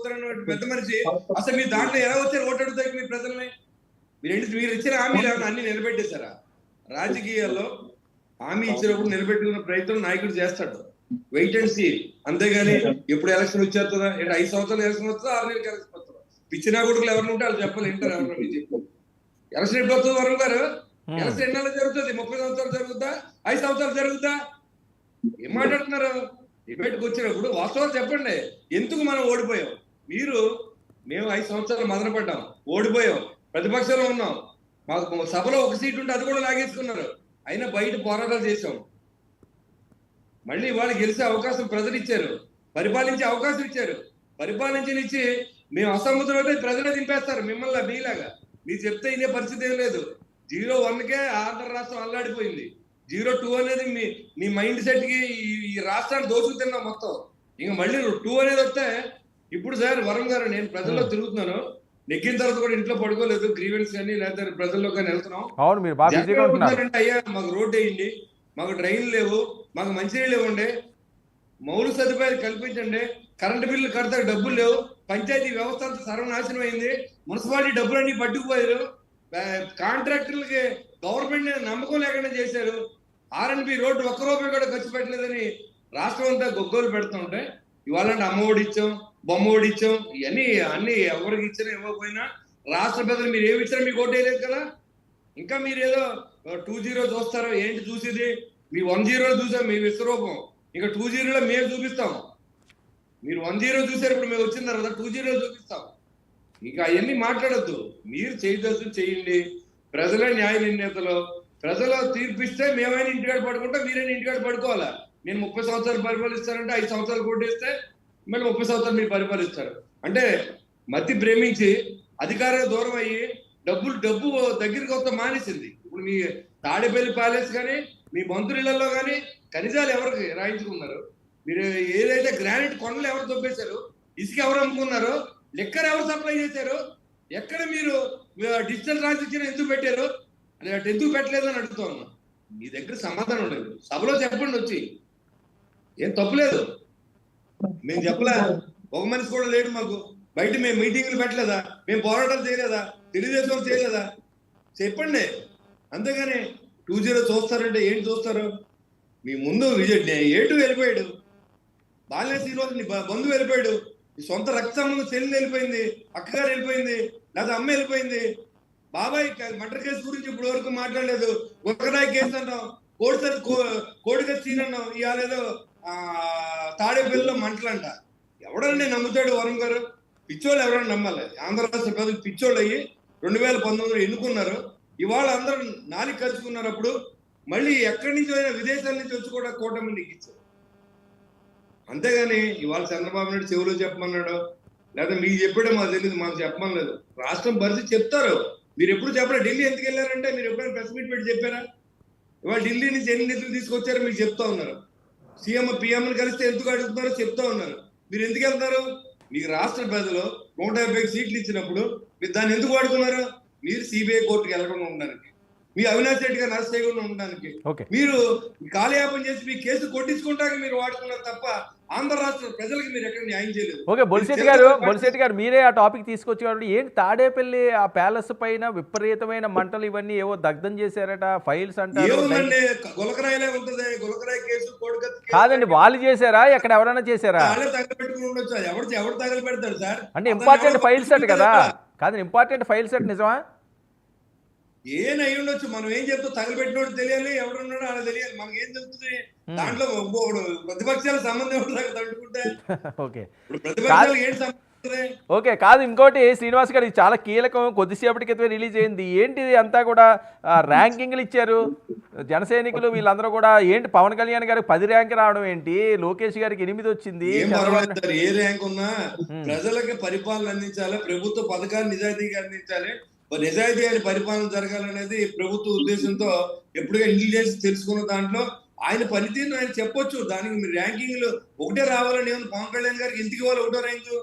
పోతారన్న పెద్ద మనిషి అసలు మీ దాంట్లో ఎలా వచ్చారు ఓటు అడుగుతారు మీ ప్రజల్ని? మీరు ఇచ్చిన హామీలు ఏమైనా అన్ని నిలబెట్టేశారా? రాజకీయాల్లో హామీ ఇచ్చినప్పుడు నిలబెట్టుకున్న ప్రయత్నం నాయకుడు చేస్తాడు. Wait and see. అంతేగాని ఎప్పుడు ఎలక్షన్ వచ్చేస్తుందా, 5 సంవత్సరాలు ఎలక్షన్ వస్తుందా, 6 నెలలకి ఎలక్షన్ వస్తుందా? పిచ్చినా కొడుకులు ఎవరు ఉంటే వాళ్ళు చెప్పాలి, వింటారు ఎవరు చెప్పి. ఎలక్షన్ ఎప్పుడు వస్తుంది వరుణ్ గారు? ఎలక్షన్ ఎన్ని నెలలు జరుగుతుంది? 30 సంవత్సరాలు జరుగుతా, 5 సంవత్సరాలు జరుగుతా? ఏం మాట్లాడుతున్నారు? డిబేట్కి వచ్చినప్పుడు వాస్తవాలు చెప్పండి. ఎందుకు మనం ఓడిపోయాం? మేము 5 సంవత్సరాలు మదనపడ్డాం, ఓడిపోయాం, ప్రతిపక్షంలో ఉన్నాం, మాకు సభలో ఒక సీట్ ఉంటే అది కూడా లాగేసుకున్నారు. అయినా బయట పోరాటాలు చేశాం. మళ్ళీ వాళ్ళు గెలిచే అవకాశం ప్రజలు ఇచ్చారు, పరిపాలించే అవకాశం ఇచ్చారు. పరిపాలించనిచ్చి మేము అసమ్మతులైతే ప్రజలే దింపేస్తారు మిమ్మల్ని. మీలాగా మీరు చెప్తే ఇదే పరిస్థితి ఏం లేదు. 0-1కే ఆంధ్ర రాష్ట్రం అల్లాడిపోయింది. 0-2 అనేది మీ మైండ్ సెట్ కి ఈ రాష్ట్రాన్ని దోచుకుతున్నాం మొత్తం. ఇంకా మళ్ళీ 2 అనేది వస్తే ఇప్పుడు సార్ వరుణ్ గారు, నేను ప్రజల్లో తిరుగుతున్నాను, నెగ్గిన తర్వాత కూడా ఇంట్లో పడుకోలేదు, గ్రీవెన్స్ కానీ లేదా ప్రజల్లో కానీ వెళ్తున్నాం. అయ్యా మాకు రోడ్డు వేయండి, మాకు డ్రైన్లు లేవు, మాకు మంచినీళ్ళు ఇవ్వండి, మౌలిక సదుపాయాలు కల్పించండి, కరెంటు బిల్లు కడతారు డబ్బులు లేవు, పంచాయతీ వ్యవస్థ అంతా సర్వనాశనం అయింది, మున్సిపాలిటీ డబ్బులన్నీ పట్టుకుపోయారు, కాంట్రాక్టర్లకి గవర్నమెంట్ నమ్మకం లేకుండా చేశారు, R&B రోడ్డు 1 రూపాయి కూడా ఖర్చు పెట్టలేదని రాష్ట్రం అంతా గొగ్గోలు పెడుతూ ఉంటే ఇవాళ అమ్మఒడి ఇచ్చాం, బొమ్మఒడి ఇచ్చాం, ఇవన్నీ అన్ని ఎవరికి ఇచ్చినా ఇవ్వకపోయినా రాష్ట్ర ప్రజలు మీరు ఏమి ఇచ్చినా మీకు ఓటేయలేదు కదా. ఇంకా మీరు ఏదో 2-0 చూస్తారో ఏంటి చూసేది? మీ 1-0 చూసాం మీ విశ్వరూపం, ఇంకా 2-0లో మేము చూపిస్తాం. మీరు 1-0 చూసారు, ఇప్పుడు మేము వచ్చిన తర్వాత 2-0 చూపిస్తాం. ఇంకా అవన్నీ మాట్లాడద్దు. మీరు చేయదలుచు చేయండి. ప్రజలే న్యాయ నిర్ణేతలు. ప్రజలు తీర్పిస్తే మేమైనా ఇంటికాడ పడుకుంటా, మీరైనా ఇంటికాడ పడుకోవాలా? నేను 30 సంవత్సరాలు పరిపాలిస్తానంటే 5 సంవత్సరాలు కొట్టేస్తే మళ్ళీ 30 సంవత్సరాలు మీరు పరిపాలిస్తారు అంటే మతి ప్రేమించి అధికారం దూరం అయ్యి డబ్బు దగ్గరికి వస్తే మానేసింది. ఇప్పుడు మీ తాడేపల్లి ప్యాలెస్ కానీ మీ మంత్రులలో కానీ ఖనిజాలు ఎవరికి రాయించుకున్నారు? మీరు ఏదైతే గ్రానైట్ కొండలు ఎవరు దొబ్బేశారు, ఇసుక ఎవరు అమ్ముకున్నారు, లిక్కర్ ఎవరు సప్లై చేశారు, ఎక్కడ మీరు డిజిటల్ ట్రాన్సాక్షన్ ఎందుకు పెట్టారు, అంటే ఎందుకు పెట్టలేదని అడుగుతా ఉన్నా. మీ దగ్గర సమాధానం లేదు. సభలో చెప్పండి వచ్చి, ఏం తప్పులేదు. మేము చెప్పలే, ఒక మనిషి కూడా లేడు మాకు. బయట మేము మీటింగ్లు పెట్టలేదా, మేము పోరాటాలు చేయలేదా, తెలుగుదేశం చేయలేదా? చెప్పండి. అంతేగాని 2-0 చూస్తారంటే ఏంటి చూస్తారు? మీ ముందు ఏటు వెళ్ళిపోయాడు, బాల్య శ్రీనివాస్ నీ బంధువు వెళ్ళిపోయాడు, ఈ సొంత రక్త సంబంధం చెల్లి వెళ్ళిపోయింది, అక్కగారు వెళ్ళిపోయింది, లేదా అమ్మ వెళ్ళిపోయింది, బాబాయ్ మర్డర్ కేసు గురించి ఇప్పుడు వరకు మాట్లాడలేదు, గులకరాయి కేసు అన్నాం, కోడికత్తి సీన్ అన్నాం, ఇవాళ ఏదో తాడేపల్లిలో మంటలంట. ఎవడన్నా నమ్ముతాడు వరుణ్ గారు? పిచ్చోళ్ళు ఎవరైనా నమ్మాలి? ఆంధ్ర రాష్ట్ర ప్రజలు పిచ్చోళ్ళు అయ్యి 2019లో ఎన్నుకున్నారు. ఇవాళ అందరూ నాలుగు కలుసుకున్నారు. అప్పుడు మళ్ళీ ఎక్కడి నుంచి అయినా విదేశాల నుంచి వచ్చి కూడా కూటమి నీకు ఇచ్చారు. అంతేగాని ఇవాళ చంద్రబాబు నాయుడు చెవులో చెప్పమన్నాడు, లేదా మీకు చెప్పాడో మాకు తెలియదు, మాకు చెప్పమనలేదు. రాష్ట్రం పరిస్థితి చెప్తారు. మీరు ఎప్పుడు చెప్పరా? ఢిల్లీ ఎందుకు వెళ్ళారంటే మీరు ఎప్పుడైనా ప్రెస్ మీట్ పెట్టి చెప్పారా? ఇవాళ ఢిల్లీ నుంచి ఎన్ని నిధులు తీసుకొచ్చారో మీకు చెప్తా ఉన్నారు. సీఎం పిఎంని కలిస్తే ఎందుకు అడుగుతున్నారో చెప్తా ఉన్నారు. మీరు ఎందుకు వెళ్తారు? మీకు రాష్ట్ర ప్రజలు 150 సీట్లు ఇచ్చినప్పుడు మీరు దాన్ని ఎందుకు వాడుకున్నారు? మీరు సిబిఐ కోర్టుకి వెళ్ళకుండా ఉండడానికి, మీ అవినాష్ రెడ్డి గారిని అరెస్ట్ చేయకుండా ఉండడానికి, మీరు కాలయాపన చేసి మీ కేసు కొట్టించుకుంటానికి మీరు వాడుకున్నారు తప్ప ఆంధ్ర రాష్ట్ర ప్రజలకు మీరు ఎక్కడ న్యాయం చేయలేదు. ఓకే, బొలిశెట్టి గారు మీరే ఆ టాపిక్ తీసుకొచ్చేవాడు. ఏంటి తాడేపల్లి ఆ ప్యాలెస్ పైన విపరీతమైన మంటలు ఇవన్నీ ఏవో దగ్ధం చేశారట, ఫైల్స్ అంటారు. ఏముందండి, గులకరాయిలే ఉంటుంది. గులకరాయి కేసు కోడికత్తి కాదండి, వాళ్ళు చేశారా, ఎక్కడ ఎవరైనా చేశారా? వాళ్ళే తగలబెట్టుకుని ఉండొచ్చు. ఎవరు తగలబెడతాడు సార్? అంటే ఇంపార్టెంట్ ఫైల్స్ అట్ కదా. కాదు, ఇంపార్టెంట్ ఫైల్స్ అట్ నిజమా? ఏనై ఉండొచ్చు. మనం ఏం చెప్తాం? తగలబెట్టినోడు తెలియాలి, ఎవడున్నాడో అలా తెలియాలి. మనకి ఏం తెలుస్తుంది దాంట్లో? ప్రతిపక్షాల సంబంధం తట్టుకుంటే ప్రతిపక్షాలు ఏంటి సంబంధం? ఓకే, కాదు, ఇంకోటి శ్రీనివాస్ గారు, చాలా కీలకం, కొద్దిసేపటి క్రితమే రిలీజ్ అయింది. ఏంటిది అంతా కూడా ర్యాంకింగ్లు ఇచ్చారు జన సైనికులు వీళ్ళందరూ కూడా. ఏంటి పవన్ కళ్యాణ్ గారికి 10 ర్యాంక్ రావడం ఏంటి, లోకేష్ గారికి 8 వచ్చింది. ఏ ర్యాంక్ ఉన్నా ప్రజలకి పరిపాలన అందించాలి, ప్రభుత్వ పథకాలు నిజాయితీగా అందించాలి, నిజాయితీ అయిన పరిపాలన జరగాలనేది ప్రభుత్వ ఉద్దేశంతో ఎప్పుడుగా ఇంటెలిజెన్స్ తెలుసుకున్న దాంట్లో ఆయన పనితీరును ఆయన చెప్పొచ్చు. దానికి మీరు ర్యాంకింగ్లు ఒకటే రావాలని పవన్ కళ్యాణ్ గారికి ఎందుకు ఇవ్వాలి 1వ ర్యాంకు?